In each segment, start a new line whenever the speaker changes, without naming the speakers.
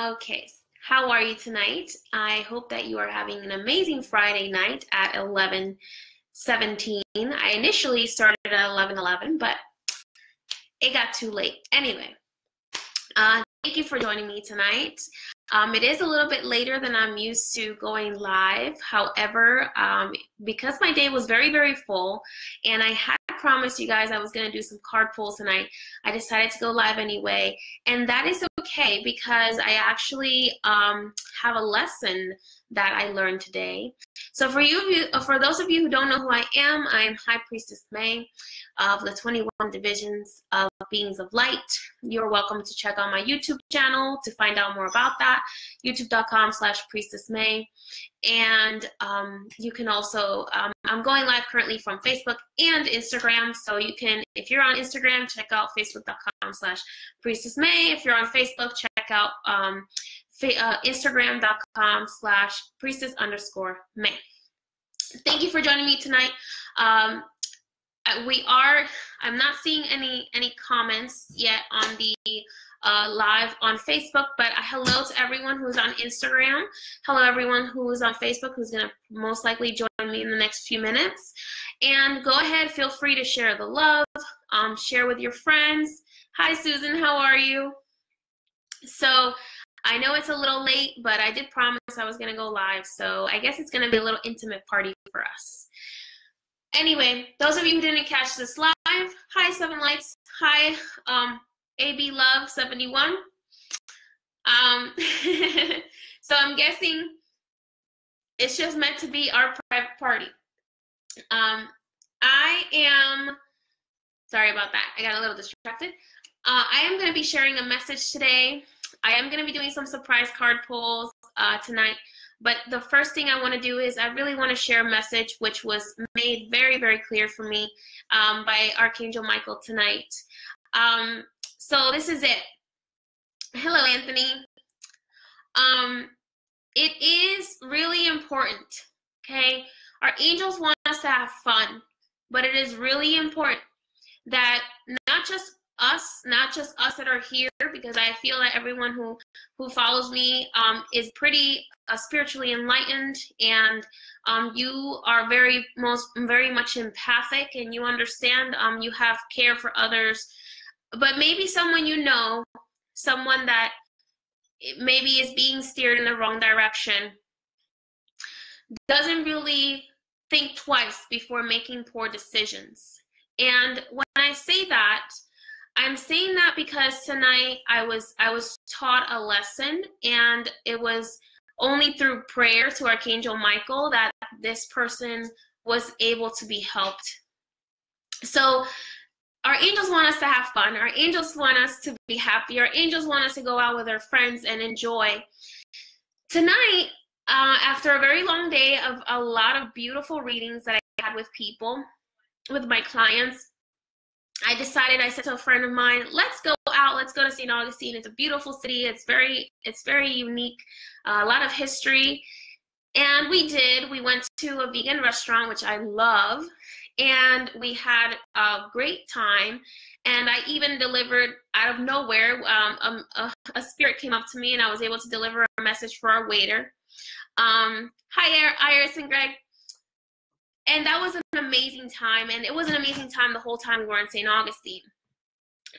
Okay, how are you tonight? I hope that you are having an amazing Friday night at 11:17. I initially started at 11:11, but it got too late. Anyway, thank you for joining me tonight. It is a little bit later than I'm used to going live. However, because my day was very, very full, and I had promised you guys I was going to do some card pulls, and I decided to go live anyway. And that is okay, because I actually have a lesson that I learned today. So for those of you who don't know who I am High Priestess May of the 21 divisions of beings of light. You're welcome to check out my YouTube channel to find out more about that, youtube.com/priestessmay. And you can also, I'm going live currently from Facebook and Instagram. So you can, if you're on Instagram, check out facebook.com/priestessmay. If you're on Facebook, check out Instagram.com/priestess_May. Thank you for joining me tonight. I'm not seeing any comments yet on the live on Facebook, but hello to everyone who's on Instagram. Hello everyone who's on Facebook, who's going to most likely join me in the next few minutes. And go ahead, feel free to share the love, share with your friends. Hi Susan, how are you? So I know it's a little late, but I did promise I was going to go live, so I guess it's going to be a little intimate party for us. Anyway, those of you who didn't catch this live, hi Seven Lights, hi AB Love 71. So I'm guessing it's just meant to be our private party. I am, sorry about that, I got a little distracted. I am going to be sharing a message today. I am going to be doing some surprise card pulls tonight. But the first thing I want to do is I really want to share a message which was made very, very clear for me by Archangel Michael tonight. So this is it. Hello, Anthony. It is really important, okay? Our angels want us to have fun, but it is really important that not just us that are here, because I feel that everyone who follows me is pretty spiritually enlightened, and you are very much empathic, and you understand, you have care for others. But maybe someone you know, someone that maybe is being steered in the wrong direction, doesn't really think twice before making poor decisions. And when I say that, I'm saying that because tonight I was taught a lesson, and it was only through prayer to Archangel Michael that this person was able to be helped. So our angels want us to have fun. Our angels want us to be happy. Our angels want us to go out with our friends and enjoy. Tonight, after a very long day of a lot of beautiful readings that I had with people, with my clients, I said to a friend of mine, let's go out, let's go to St. Augustine. It's a beautiful city. It's very unique, a lot of history. And we did. We went to a vegan restaurant, which I love, and we had a great time. And I even delivered out of nowhere, a spirit came up to me, and I was able to deliver a message for our waiter. Hi, Iris and Greg. And that was an amazing time, and it was an amazing time the whole time we were in St. Augustine.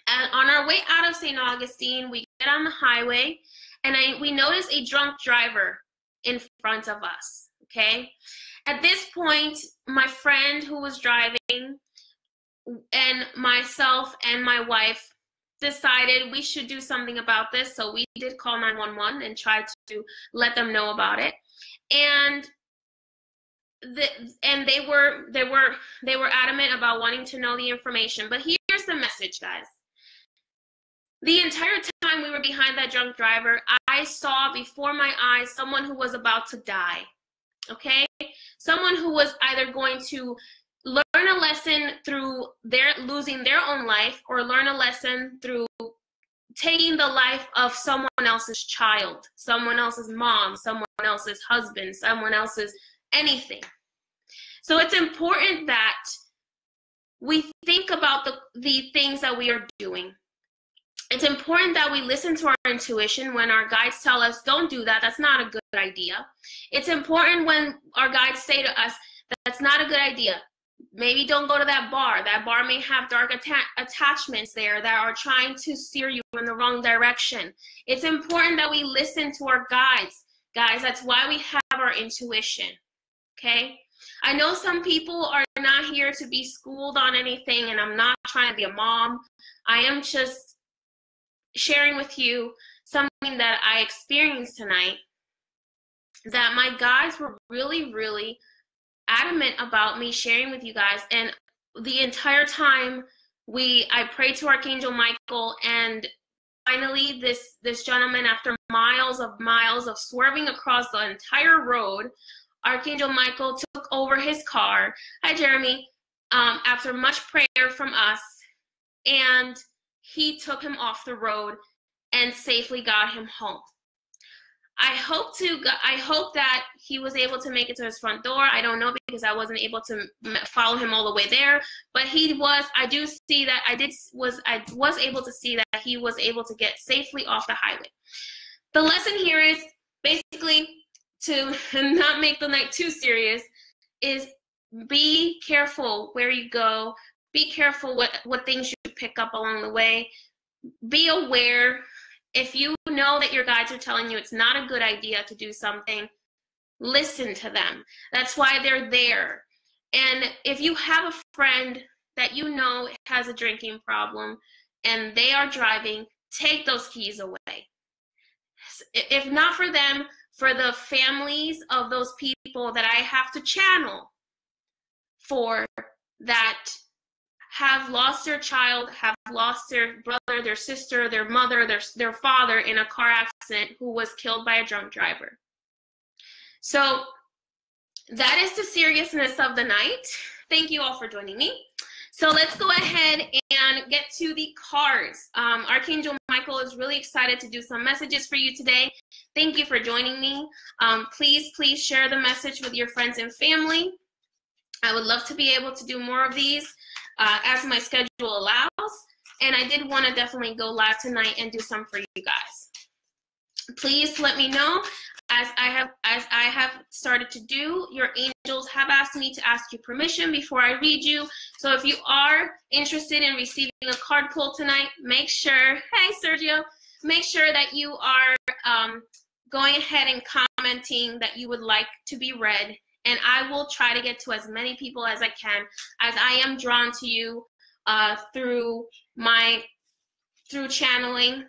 And on our way out of St. Augustine, we get on the highway, and we notice a drunk driver in front of us, okay? At this point, my friend who was driving and myself and my wife decided we should do something about this, so we did call 911 and tried to let them know about it. And they were adamant about wanting to know the information. But here's the message, guys. The entire time we were behind that drunk driver, I saw before my eyes someone who was about to die, okay? Someone who was either going to learn a lesson through losing their own life, or learn a lesson through taking the life of someone else's child, someone else's mom, someone else's husband, someone else's anything. So it's important that we think about the things that we are doing. It's important that we listen to our intuition when our guides tell us, don't do that, that's not a good idea. It's important when our guides say to us, that's not a good idea. Maybe don't go to that bar. That bar may have dark attachments there that are trying to steer you in the wrong direction. It's important that we listen to our guides. Guys, that's why we have our intuition, okay? I know some people are not here to be schooled on anything, and I'm not trying to be a mom. I am just sharing with you something that I experienced tonight, that my guides were really, really adamant about me sharing with you guys. And the entire time I prayed to Archangel Michael, and finally this gentleman, after miles of swerving across the entire road, Archangel Michael took over his car. Hi, Jeremy. After much prayer from us, and he took him off the road and safely got him home. I hope that he was able to make it to his front door. I don't know, because I wasn't able to follow him all the way there. But he was. I was able to see that he was able to get safely off the highway. The lesson here is basically, to not make the night too serious, is be careful where you go. Be careful what things you pick up along the way. Be aware. If you know that your guides are telling you it's not a good idea to do something, listen to them. That's why they're there. And if you have a friend that you know has a drinking problem and they are driving, take those keys away. If not for them, for the families of those people that I have to channel for, that have lost their child, have lost their brother, their sister, their mother, their father in a car accident, who was killed by a drunk driver. So that is the seriousness of the night. Thank you all for joining me. So let's go ahead and get to the cards. Archangel Michael is really excited to do some messages for you today. Thank you for joining me. Please share the message with your friends and family. I would love to be able to do more of these as my schedule allows. And I did want to definitely go live tonight and do some for you guys. Please let me know, as I have started to do. Your angels have asked me to ask you permission before I read you. So if you are interested in receiving a card pull tonight, make sure, hey Sergio, make sure that you are going ahead and commenting that you would like to be read. And I will try to get to as many people as I can, as I am drawn to you through channeling.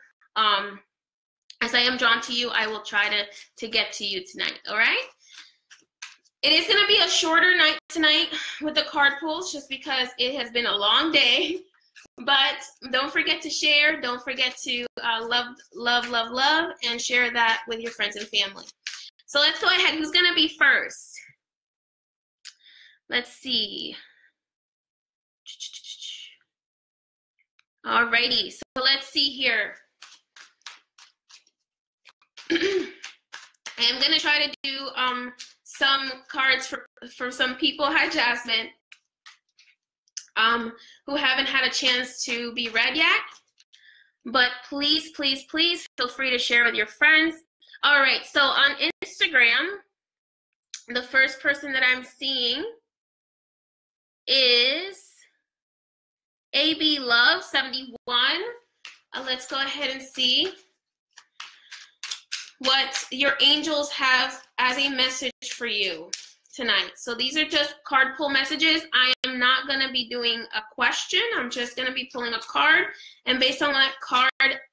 As I am drawn to you, I will try to get to you tonight, all right? It is going to be a shorter night tonight with the card pulls, just because it has been a long day. But don't forget to share. Don't forget to love, and share that with your friends and family. So let's go ahead. Who's going to be first? Let's see. Alrighty, so let's see here. I am going to try to do some cards for some people. Hi, Jasmine. Who haven't had a chance to be read yet. But please feel free to share with your friends. All right, so on Instagram, the first person that I'm seeing is AB Love 71. Let's go ahead and see what your angels have as a message for you tonight. So these are just card pull messages. I am not going to be doing a question. I'm just going to be pulling a card, and based on that card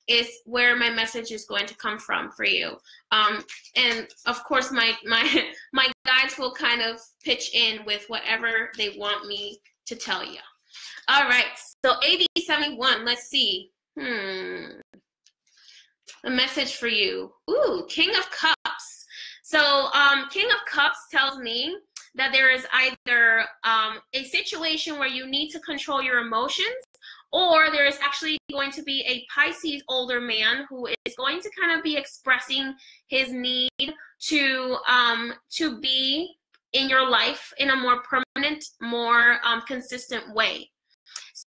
is where my message is going to come from for you. And of course, my guides will kind of pitch in with whatever they want me to tell you. All right, so AB71, let's see. A message for you. Ooh, King of Cups. So King of Cups tells me that there is either a situation where you need to control your emotions, or there is actually going to be a Pisces older man who is going to kind of be expressing his need to be in your life in a more permanent, more consistent way.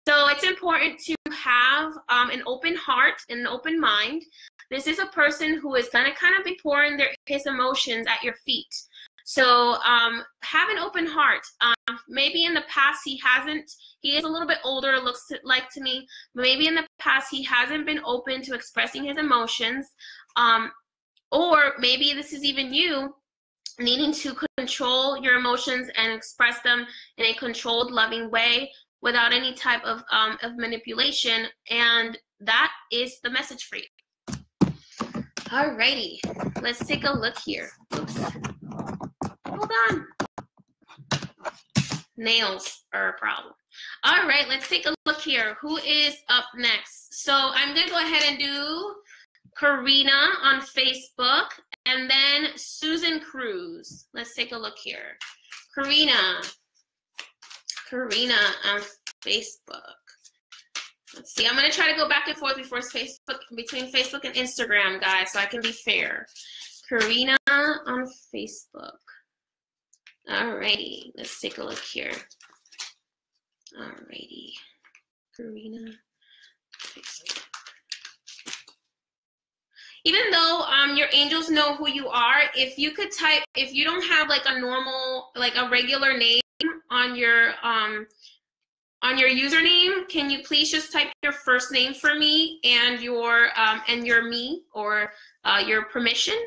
So it's important to have an open heart and an open mind. This is a person who is going to kind of be pouring his emotions at your feet. So have an open heart. Maybe in the past he is a little bit older, looks like to me. Maybe in the past he hasn't been open to expressing his emotions. Or maybe this is even you needing to control your emotions and express them in a controlled, loving way without any type of manipulation. And that is the message for you. Alrighty, let's take a look here. Oops. Hold on. Nails are a problem. All right, let's take a look here. Who is up next? So I'm going to go ahead and do Karina on Facebook and then Susan Cruz. Let's take a look here. Karina on Facebook. Let's see. I'm going to try to go back and forth between Facebook and Instagram, guys, so I can be fair. Karina on Facebook. Alrighty, let's take a look here. Alrighty, Karina, Facebook. Even though your angels know who you are, if you could type, if you don't have like a normal, like a regular name on your username, can you please just type your first name for me and your me or your permission,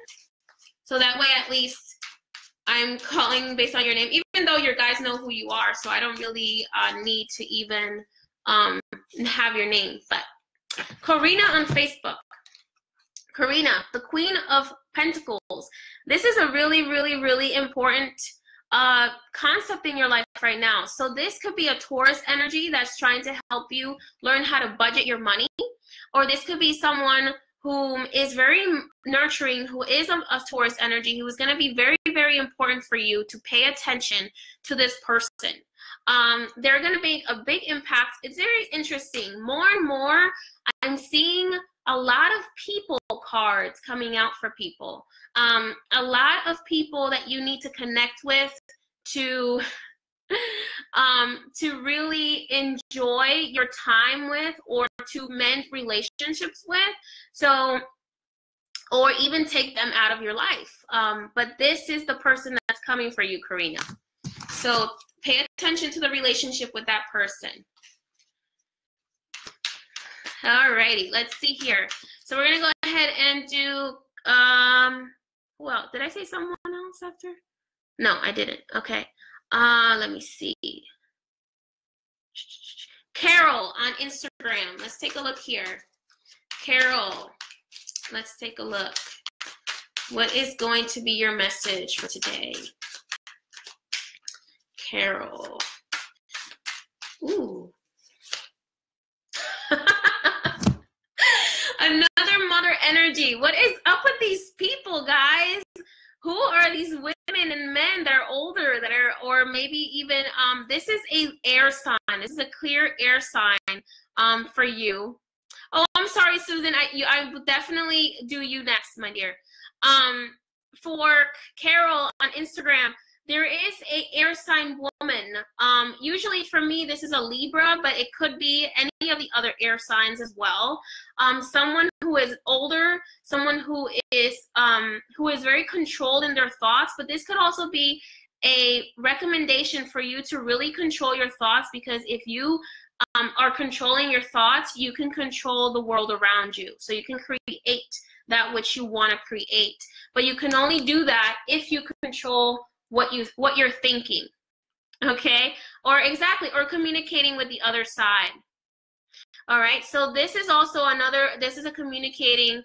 so that way at least I'm calling based on your name, even though your guys know who you are, so I don't really need to even have your name. But Karina on Facebook. Karina, the Queen of Pentacles. This is a really, really, really important concept in your life right now. So this could be a Taurus energy that's trying to help you learn how to budget your money, or this could be someone who is very nurturing, who is a Taurus energy, who is going to be very, very important for you to pay attention to this person. They're going to make a big impact. It's very interesting. More and more, I'm seeing a lot of people cards coming out for people. A lot of people that you need to connect with to really enjoy your time with, or to mend relationships with, so, or even take them out of your life. But this is the person that's coming for you, Karina. So pay attention to the relationship with that person. Alrighty, let's see here. So we're gonna go ahead and do, well, did I say someone else after? No, I didn't. Okay. Let me see. Carol on Instagram. Let's take a look here. Carol, let's take a look. What is going to be your message for today? Carol. Ooh. Another mother energy. What is up with these people, guys? Who are these women and men that are older, that are, or maybe even, this is a air sign. This is a clear air sign for you. Oh, I'm sorry, Susan. I will definitely do you next, my dear. For Carol on Instagram, there is a air sign woman. Usually for me, this is a Libra, but it could be any of the other air signs as well. Someone who is older, someone who is very controlled in their thoughts, but this could also be a recommendation for you to really control your thoughts, because if you are controlling your thoughts, you can control the world around you. So you can create that which you want to create, but you can only do that if you control what you're thinking, okay? Or exactly, or communicating with the other side. All right, so this is also another, this is a communicating,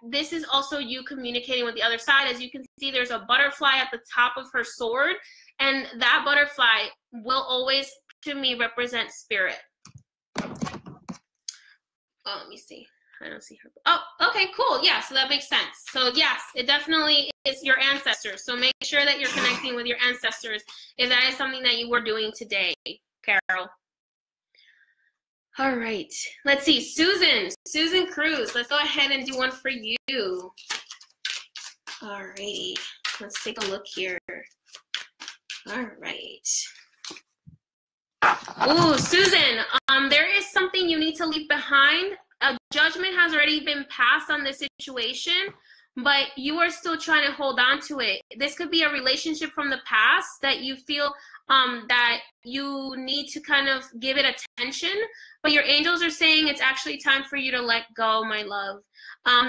this is also you communicating with the other side. As you can see, there's a butterfly at the top of her sword, and that butterfly will always, to me, represent spirit. Oh, let me see. I don't see her. Oh, okay, cool. Yeah, so that makes sense. So yes, it definitely is your ancestors. So make sure that you're connecting with your ancestors if that is something that you were doing today, Carol. All right, let's see. Susan Cruz. Let's go ahead and do one for you. All righty, let's take a look here. All right. Ooh, Susan, there is something you need to leave behind. A judgment has already been passed on this situation, but you are still trying to hold on to it. This could be a relationship from the past that you feel that you need to kind of give it attention, but your angels are saying it's actually time for you to let go, my love.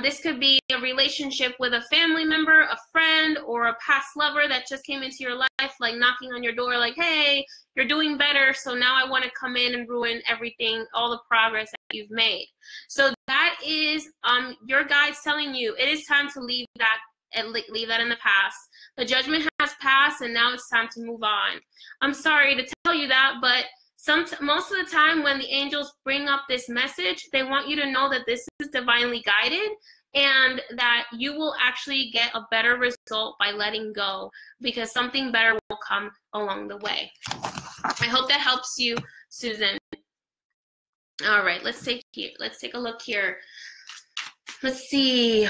This could be a relationship with a family member, a friend, or a past lover that just came into your life, like knocking on your door like, hey, you're doing better, so now I want to come in and ruin everything, all the progress that you've made. So that is your guides telling you it is time to leave that and leave that in the past. The judgment has passed, and now it's time to move on. I'm sorry to tell you that, but most of the time when the angels bring up this message, they want you to know that this is divinely guided and that you will actually get a better result by letting go, because something better will come along the way. I hope that helps you, Susan. All right, let's take a look here. Let's see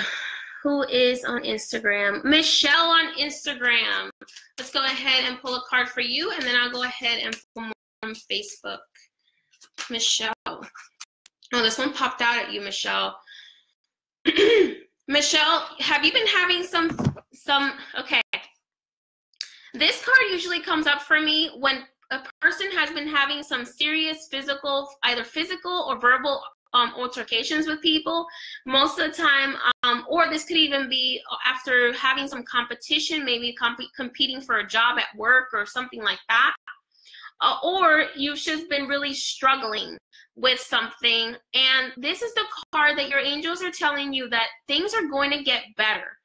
who is on Instagram. Michelle on Instagram. Let's go ahead and pull a card for you, and then I'll go ahead and pull more from Facebook. Michelle. Oh, this one popped out at you, Michelle. Michelle, have you been having some, okay. This card usually comes up for me when a person has been having some serious either physical or verbal altercations with people. Most of the time, or this could even be after having some competition, maybe competing for a job at work or something like that. Or you've just been really struggling with something, and this is the card that your angels are telling you that things are going to get better.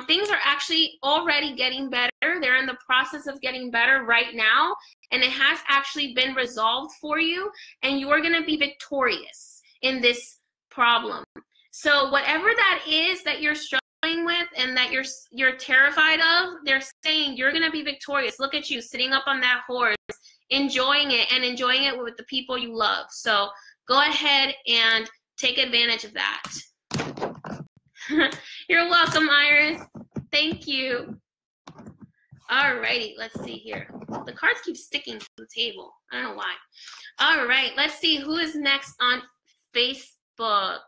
Things are actually already getting better. They're in the process of getting better right now, and it has actually been resolved for you, and you are going to be victorious in this problem. So whatever that is that you're struggling with and that you're terrified of, they're saying you're going to be victorious. Look at you sitting up on that horse, enjoying it, and enjoying it with the people you love. So go ahead and take advantage of that. You're welcome, Iris. Thank you. All righty, let's see here. The cards keep sticking to the table. I don't know why. All right, let's see who is next on Facebook.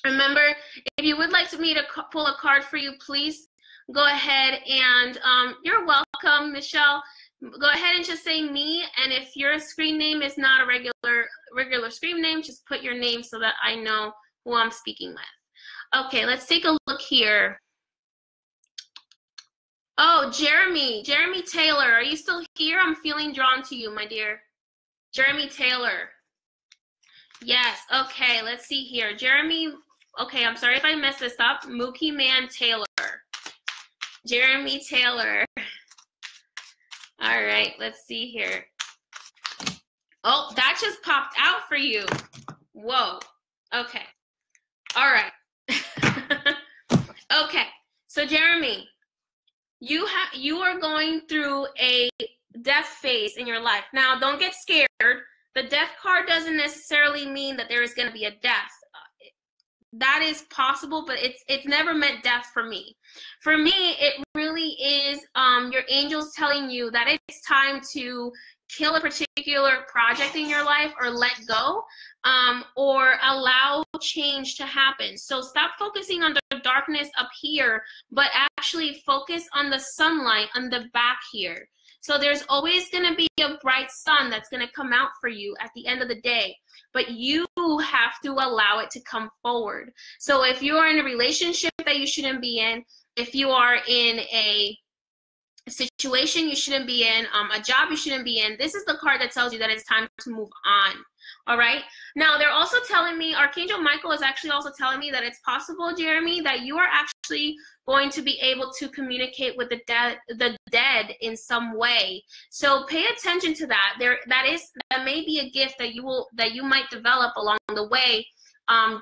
Remember, if you would like me to pull a card for you, please go ahead and you're welcome, Michelle. Go ahead and just say me, and if your screen name is not a regular screen name, just put your name so that I know who I'm speaking with. Okay, let's take a look here. Oh, Jeremy Taylor, are you still here? I'm feeling drawn to you, my dear. Jeremy Taylor. Yes, okay, let's see here. Jeremy, okay, I'm sorry if I messed this up. Mookie Man Taylor. Jeremy Taylor. All right, let's see here. Oh, that just popped out for you. Whoa. Okay. All right. Okay. So Jeremy, you are going through a death phase in your life. Now, don't get scared. The death card doesn't necessarily mean that there is going to be a death. That is possible, but it's never meant death for me. For me, it really is your angels telling you that it's time to kill a particular project in your life, or let go, or allow change to happen. So stop focusing on the darkness up here, but actually focus on the sunlight on the back here. So there's always going to be a bright sun that's going to come out for you at the end of the day, but you have to allow it to come forward. So if you are in a relationship that you shouldn't be in, if you are in a situation you shouldn't be in, a job you shouldn't be in, this is the card that tells you that it's time to move on. All right. Now they're also telling me, Archangel Michael is actually also telling me that it's possible, Jeremy, that you are actually going to be able to communicate with the dead in some way. So pay attention to that. That may be a gift that you might develop along the way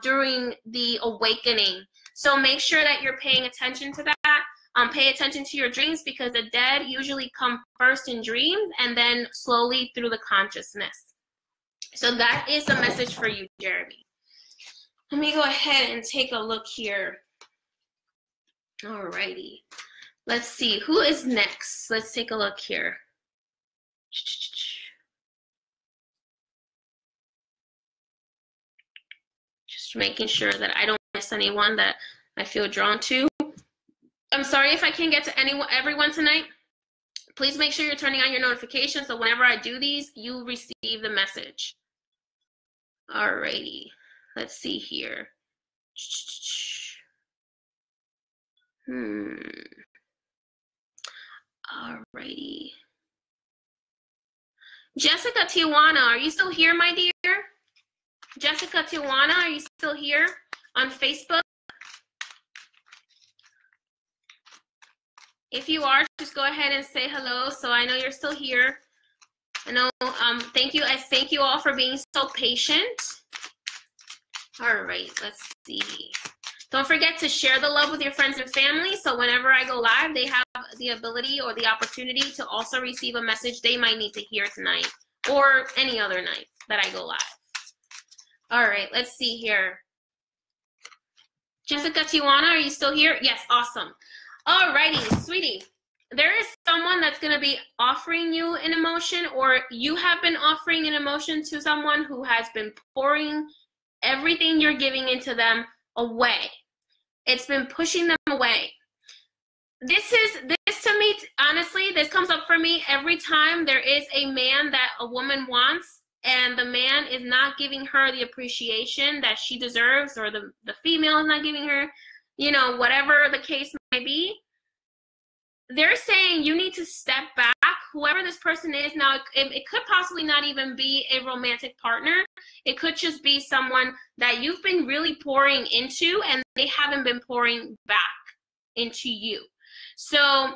during the awakening. So make sure that you're paying attention to that. Pay attention to your dreams, because the dead usually come first in dreams and then slowly through the consciousness. So that is the message for you, Jeremy. Let me go ahead and take a look here. All righty. Let's see. Who is next? Let's take a look here. Just making sure that I don't miss anyone that I feel drawn to. I'm sorry if I can't get to everyone tonight. Please make sure you're turning on your notifications so whenever I do these, you receive the message. Alrighty. Let's see here. Alrighty. Jessica Tijuana, are you still here, my dear? Jessica Tijuana, are you still here on Facebook? If you are, just go ahead and say hello so I know you're still here. I know, thank you. I thank you all for being so patient. All right, let's see. Don't forget to share the love with your friends and family so whenever I go live, they have the ability or the opportunity to also receive a message they might need to hear tonight or any other night that I go live. All right, let's see here. Jessica Tijuana, are you still here? Yes, awesome. All righty, sweetie. There is someone that's going to be offering you an emotion, or you have been offering an emotion to someone who has been pouring everything you're giving into them away. It's been pushing them away. This to me, honestly, this comes up for me every time there is a man that a woman wants and the man is not giving her the appreciation that she deserves, or the female is not giving her, you know, whatever the case may be. They're saying you need to step back. Whoever this person is now, it could possibly not even be a romantic partner. It could just be someone that you've been really pouring into and they haven't been pouring back into you. So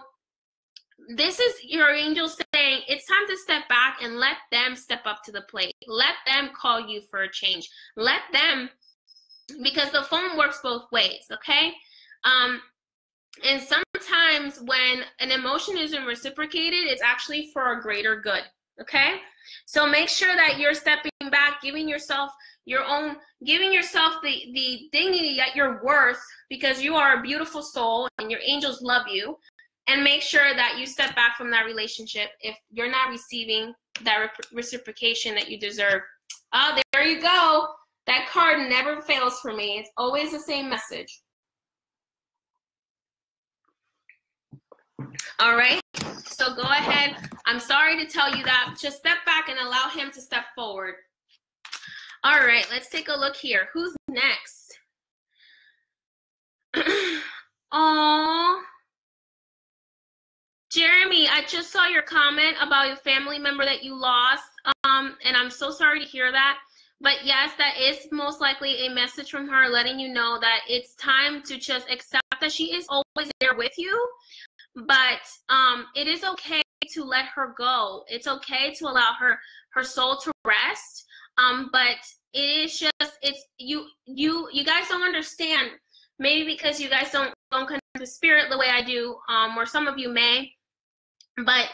this is your angel saying it's time to step back and let them step up to the plate. Let them call you for a change. Let them, because the phone works both ways, okay? And sometimes when an emotion isn't reciprocated, it's actually for a greater good, okay? So make sure that you're stepping back, giving yourself the dignity that you're worth, because you are a beautiful soul and your angels love you. And make sure that you step back from that relationship if you're not receiving that reciprocation that you deserve. Oh, there you go. That card never fails for me. It's always the same message. All right, so go ahead. I'm sorry to tell you that. Just step back and allow him to step forward. All right, let's take a look here. Who's next? Oh, Jeremy, I just saw your comment about your family member that you lost, and I'm so sorry to hear that. But yes, that is most likely a message from her letting you know that it's time to just accept that she is always there with you. But it is okay to let her go. It's okay to allow her soul to rest. But it is just, it's you guys don't understand. Maybe because you guys don't connect with spirit the way I do, or some of you may. But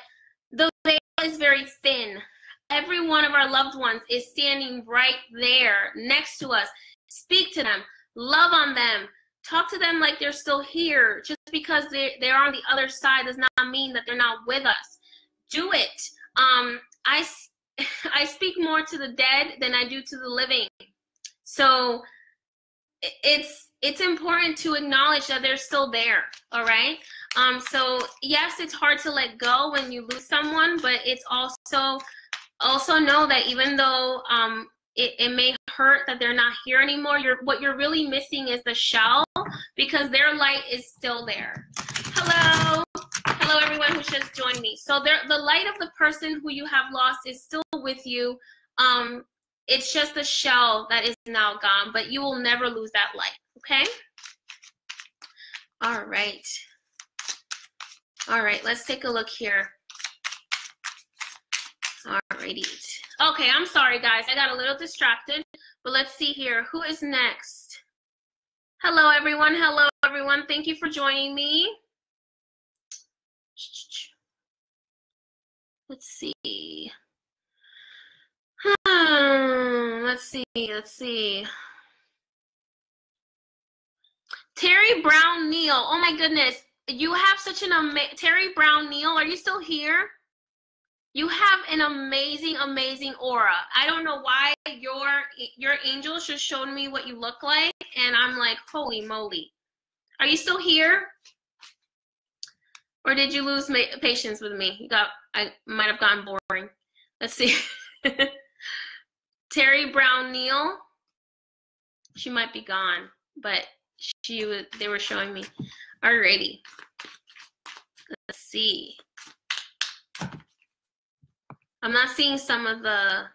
the veil is very thin. Every one of our loved ones is standing right there next to us. Speak to them. Love on them. Talk to them like they're still here. Just because they're on the other side does not mean that they're not with us. Do it. I speak more to the dead than I do to the living. So it's important to acknowledge that they're still there. All right. So yes, it's hard to let go when you lose someone, but it's also know that even though it may hurt that they're not here anymore, what you're really missing is the shell, because their light is still there. Hello everyone who just joined me. So the light of the person who you have lost is still with you. It's just the shell that is now gone, but you will never lose that light. Okay. All right, let's take a look here. Alrighty. Okay, I'm sorry guys, I got a little distracted, but let's see here. Who is next? Hello everyone. Thank you for joining me. Let's see. Let's see. Terry Brown Neal. Oh my goodness. You have such an amazing Terry Brown Neal. Are you still here? You have an amazing, amazing aura. I don't know why your angel just showed me what you look like, and I'm like, holy moly. Are you still here? Or did you lose patience with me? I might have gotten boring. Let's see. Terry Brown Neal. She might be gone, but they were showing me. Alrighty. Let's see. I'm not seeing some of the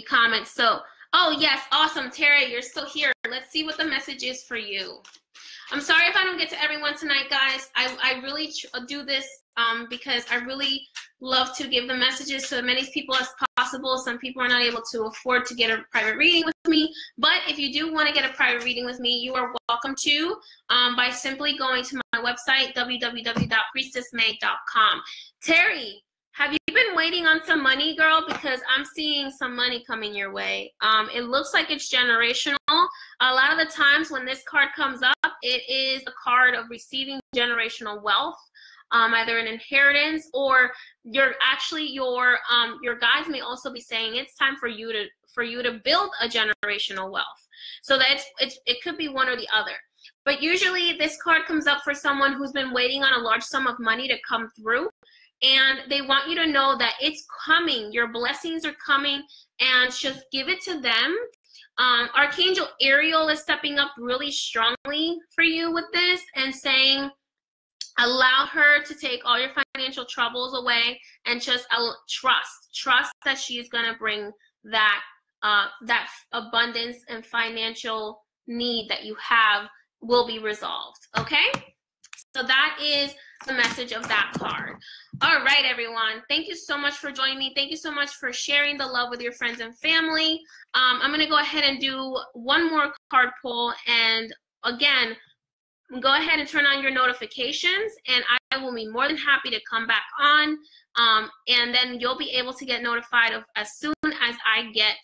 comments. So, oh yes, awesome, Terry, you're still here. Let's see what the message is for you. I'm sorry if I don't get to everyone tonight, guys. I really do this because I really love to give the messages to as many people as possible. Some people are not able to afford to get a private reading with me, but if you do want to get a private reading with me, you are welcome to by simply going to my website, www.priestessmag.com. Terry, have you been waiting on some money, girl? Because I'm seeing some money coming your way. It looks like it's generational. A lot of the times when this card comes up, it is a card of receiving generational wealth, either an inheritance or your guides may also be saying it's time for you to build a generational wealth. So that it could be one or the other. But usually this card comes up for someone who's been waiting on a large sum of money to come through. And they want you to know that it's coming. Your blessings are coming, and just give it to them. Archangel Ariel is stepping up really strongly for you with this and saying, allow her to take all your financial troubles away and just trust that she's going to bring that abundance and financial need that you have will be resolved. Okay? So that is the message of that card. All right, everyone. Thank you so much for joining me. Thank you so much for sharing the love with your friends and family. I'm going to go ahead and do one more card pull. And again, go ahead and turn on your notifications, and I will be more than happy to come back on. And then you'll be able to get notified of as soon as I get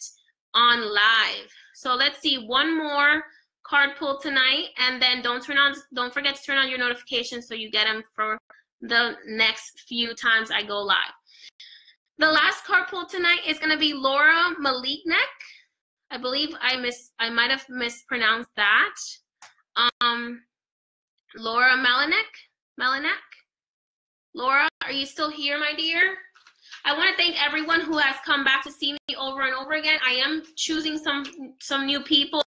on live. So let's see, one more card pull tonight, and then don't forget to turn on your notifications so you get them for the next few times I go live. The last card pull tonight is going to be Laura Maliknek. I believe I might have mispronounced that. Laura Malinek. Laura, are you still here, my dear? I want to thank everyone who has come back to see me over and over again. I am choosing some new people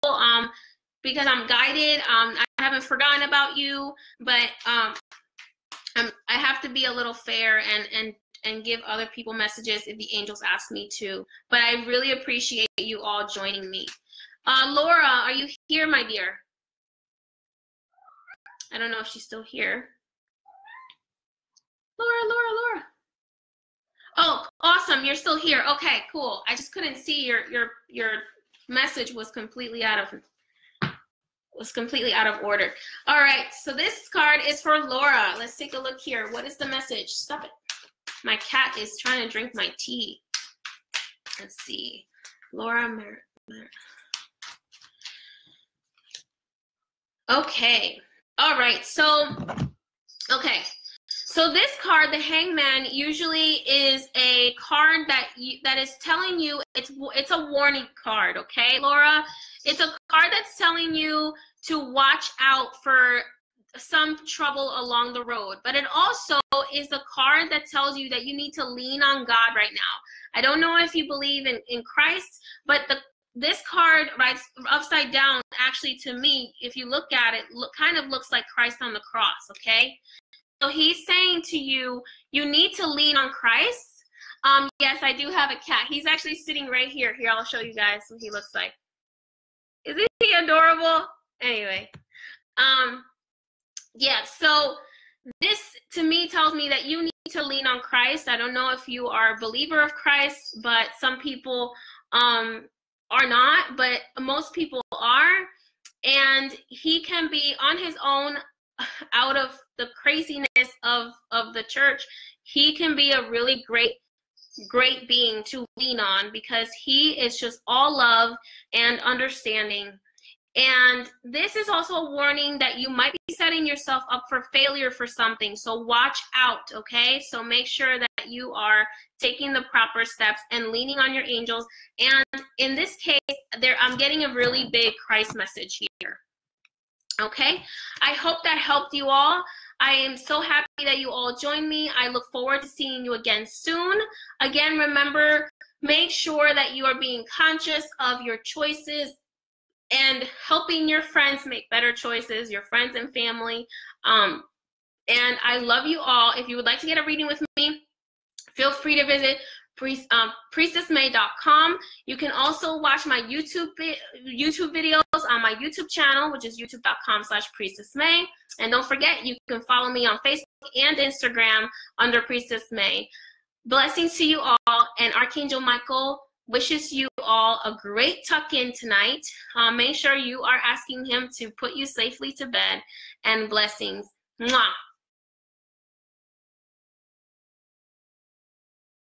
because I'm guided. I haven't forgotten about you, but I have to be a little fair and give other people messages if the angels ask me to. But I really appreciate you all joining me. Laura, are you here, my dear? I don't know if she's still here. Laura. Oh, awesome. You're still here. Okay, cool. I just couldn't see your message was completely out of order. All right, so this card is for Laura. Let's take a look here. What is the message? Stop it. My cat is trying to drink my tea. Let's see. Laura Okay. All right. So this card, the Hangman, usually is a card that is telling you it's a warning card, okay, Laura? It's a card that's telling you to watch out for some trouble along the road. But it also is a card that tells you that you need to lean on God right now. I don't know if you believe in Christ, but this card right upside down, actually, to me, if you look at it, kind of looks like Christ on the cross, okay? So he's saying to you, you need to lean on Christ. Yes, I do have a cat. He's actually sitting right here. Here, I'll show you guys what he looks like. Isn't he adorable? Anyway, yeah, so this to me tells me that you need to lean on Christ. I don't know if you are a believer of Christ, but some people are not, but most people are. And he can be on his own out of the craziness of the church. He can be a really great being to lean on because he is just all love and understanding. And this is also a warning that you might be setting yourself up for failure for something. So watch out, okay? So make sure that that you are taking the proper steps and leaning on your angels. And in this case, I'm getting a really big Christ message here. Okay, I hope that helped you all. I am so happy that you all joined me. I look forward to seeing you again soon. Again, remember, make sure that you are being conscious of your choices and helping your friends make better choices, your friends and family. And I love you all. If you would like to get a reading with me, feel free to visit priestessmay.com. You can also watch my YouTube videos on my YouTube channel, which is youtube.com/priestessmay. And don't forget, you can follow me on Facebook and Instagram under Priestess May. Blessings to you all, and Archangel Michael wishes you all a great tuck-in tonight. Make sure you are asking him to put you safely to bed, and blessings. Mwah.